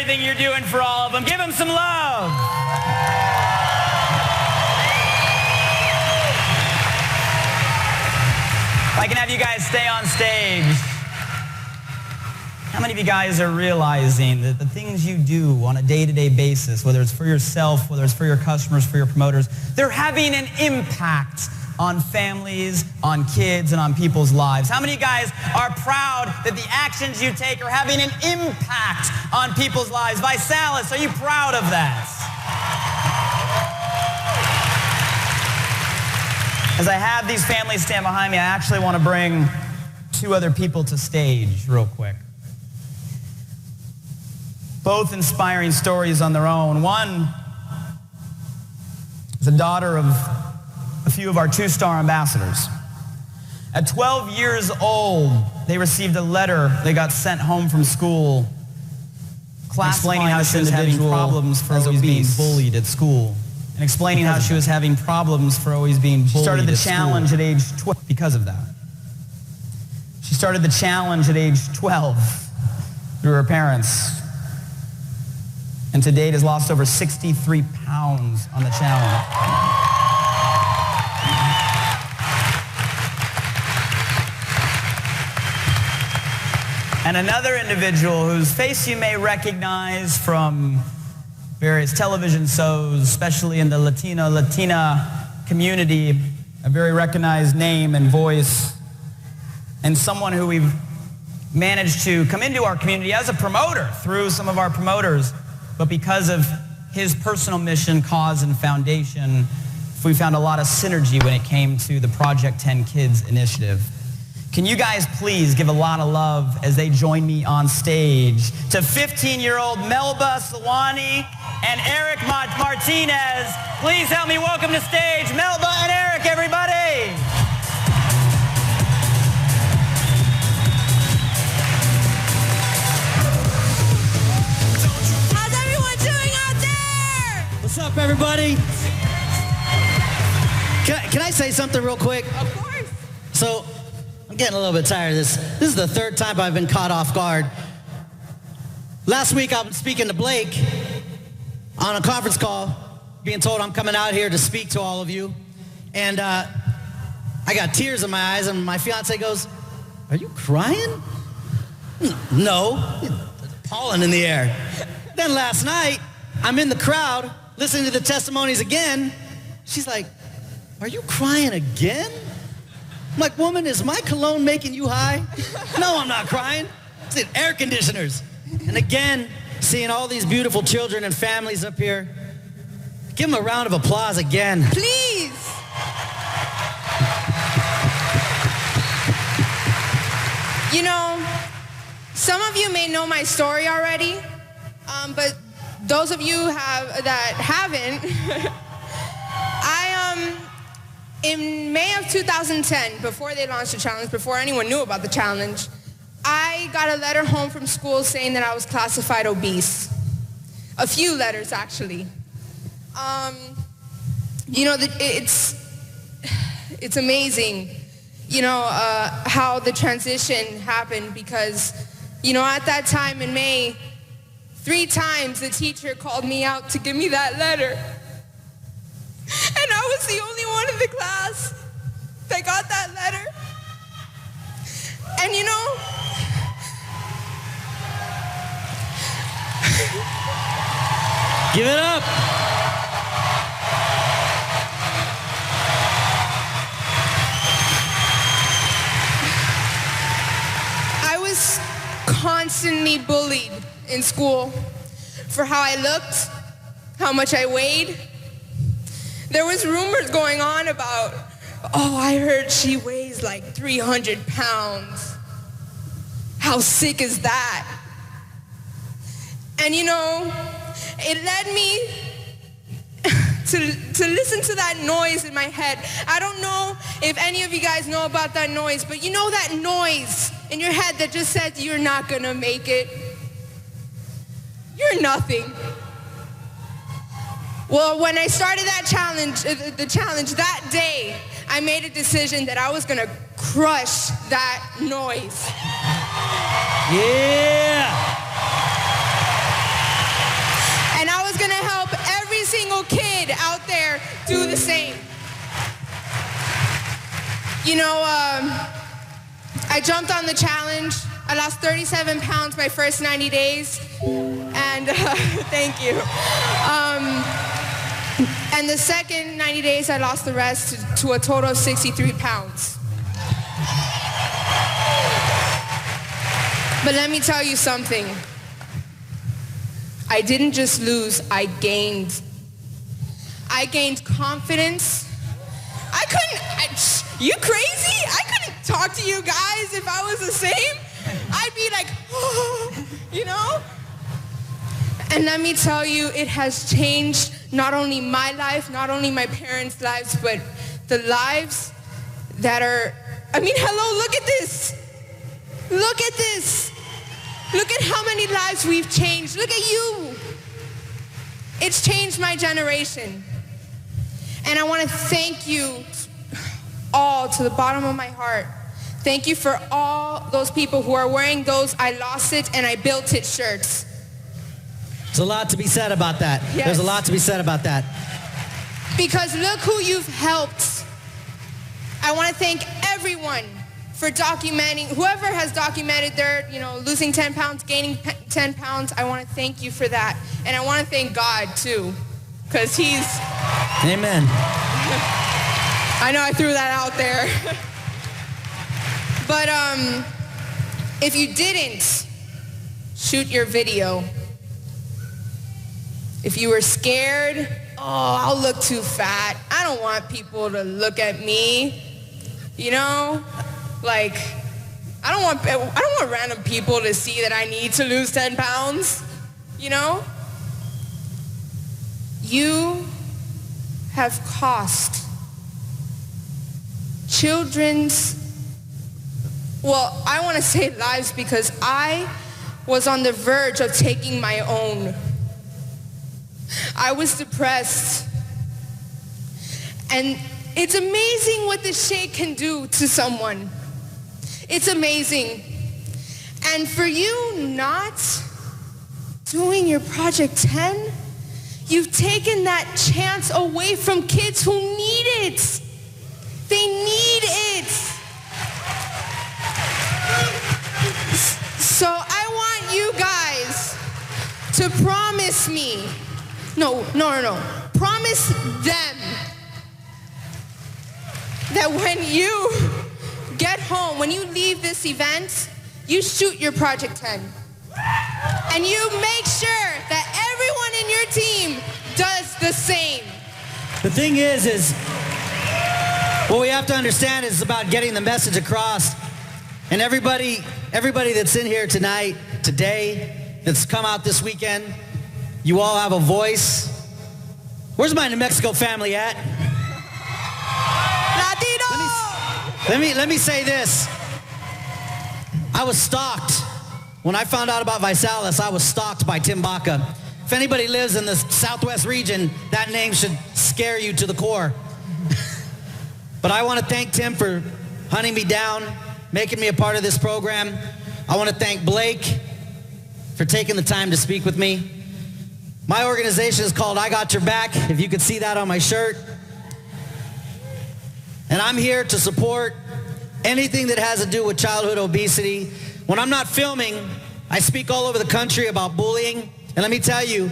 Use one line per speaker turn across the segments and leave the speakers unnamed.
everything you're doing for all of them. Give them some love. If I can have you guys stay on stage. How many of you guys are realizing that the things you do on a day-to-day basis, whether it's for yourself, whether it's for your customers, for your promoters, they're having an impact on families, on kids, and on people's lives? How many of you guys are proud that the actions you take are having an impact on people's lives? Visalus, are you proud of that? As I have these families stand behind me, I actually want to bring two other people to stage real quick. Both inspiring stories on their own. One is a daughter of a few of our two-star ambassadors. At 12 years old, they received a letter they got sent home from school explaining how she was having problems for always being bullied at school, and explaining how she was having problems for always being bullied. She started the challenge at age 12 because of that. She started the challenge at age 12 through her parents, and to date has lost over 63 pounds on the challenge. And another individual whose face you may recognize from various television shows, especially in the Latina community, a very recognized name and voice, and someone who we've managed to come into our community as a promoter through some of our promoters, but because of his personal mission, cause, and foundation, we found a lot of synergy when it came to the Project 10 Kids initiative. Can you guys please give a lot of love as they join me on stage to 15-year-old Melba Sawani and Eric Martinez. Please help me welcome to stage Melba and Eric, everybody.
How's everyone doing out there?
What's up, everybody? Can I say something real quick?
Of course.
So, I'm getting a little bit tired of this. This is the third time I've been caught off guard. Last week, I was speaking to Blake on a conference call, being told I'm coming out here to speak to all of you. And I got tears in my eyes, and my fiance goes, "Are you crying?" No. Pollen in the air. Then last night, I'm in the crowd, listening to the testimonies again. She's like, "Are you crying again?" I'm like, "Woman, is my cologne making you high?" "No, I'm not crying. It's in air conditioners." And again, seeing all these beautiful children and families up here, give them a round of applause again.
Please. You know, some of you may know my story already, but those of you that haven't, in May of 2010, before they launched the challenge, before anyone knew about the challenge, I got a letter home from school saying that I was classified obese. A few letters, actually. You know, it's amazing, you know, how the transition happened, because, you know, at that time in May, 3 times the teacher called me out to give me that letter. And I was the only one in the class that got that letter. And you know,
Give it up.
I was constantly bullied in school for how I looked, how much I weighed. There was rumors going on about, "Oh, I heard she weighs like 300 pounds. How sick is that?" And you know, it led me to listen to that noise in my head. I don't know if any of you guys know about that noise, but you know that noise in your head that just says you're not gonna make it. You're nothing. Well, when I started that challenge, the challenge that day, I made a decision that I was gonna crush that noise.
Yeah.
You know, I jumped on the challenge. I lost 37 pounds my first 90 days. And thank you. And the second 90 days, I lost the rest to a total of 63 pounds. But let me tell you something. I didn't just lose, I gained. I gained confidence. You crazy? I couldn't talk to you guys if I was the same. I'd be like, oh, you know? And let me tell you, it has changed not only my life, not only my parents' lives, but the lives that are, hello, look at this. Look at this. Look at how many lives we've changed. Look at you. It's changed my generation. And I want to thank you all to the bottom of my heart. Thank you for all those people who are wearing those I lost it and I built it shirts.
There's a lot to be said about that.
Yes.
There's a lot to be said about that.
Because look who you've helped. I want to thank everyone for documenting, whoever has documented their, losing 10 pounds, gaining 10 pounds. I want to thank you for that. And I want to thank God too, because he's...
Amen.
I know I threw that out there. But if you didn't shoot your video, if you were scared, oh, I'll look too fat. I don't want people to look at me, Like, I don't want random people to see that I need to lose 10 pounds, You have cost children's, I want to say lives, because I was on the verge of taking my own. I was depressed. And it's amazing what the shake can do to someone. It's amazing. And for you not doing your Project 10, you've taken that chance away from kids who need it. They need it. So I want you guys to promise me, promise them that when you get home, when you leave this event, you shoot your Project 10. And you make sure that everyone in your team does the same.
The thing is what we have to understand is about getting the message across. And everybody that's in here tonight, today, that's come out this weekend, you all have a voice. Where's my New Mexico family at?
Latino!
Let me say this. I was stalked. When I found out about Visalus, I was stalked by Tim Baca. If anybody lives in the Southwest region, that name should scare you to the core. But I want to thank Tim for hunting me down, making me a part of this program. I want to thank Blake for taking the time to speak with me. My organization is called I Got Your Back, if you could see that on my shirt. And I'm here to support anything that has to do with childhood obesity. When I'm not filming, I speak all over the country about bullying. And let me tell you,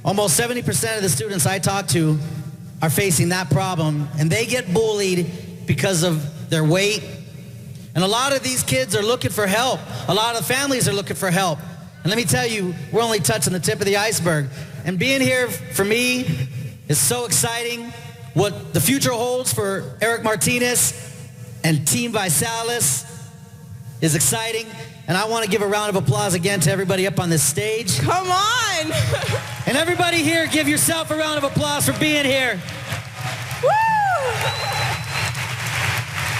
almost 70% of the students I talk to are facing that problem. And they get bullied because of their weight. And a lot of these kids are looking for help. A lot of families are looking for help. And let me tell you, we're only touching the tip of the iceberg. And being here for me is so exciting. What the future holds for Eric Martinez and Team Visalus is exciting. And I want to give a round of applause again to everybody up on this stage.
Come on!
And everybody here, give yourself a round of applause for being here.
Woo!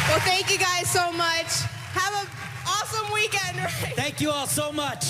Well, thank you guys so much. Have an awesome weekend. Right?
Thank you all so much.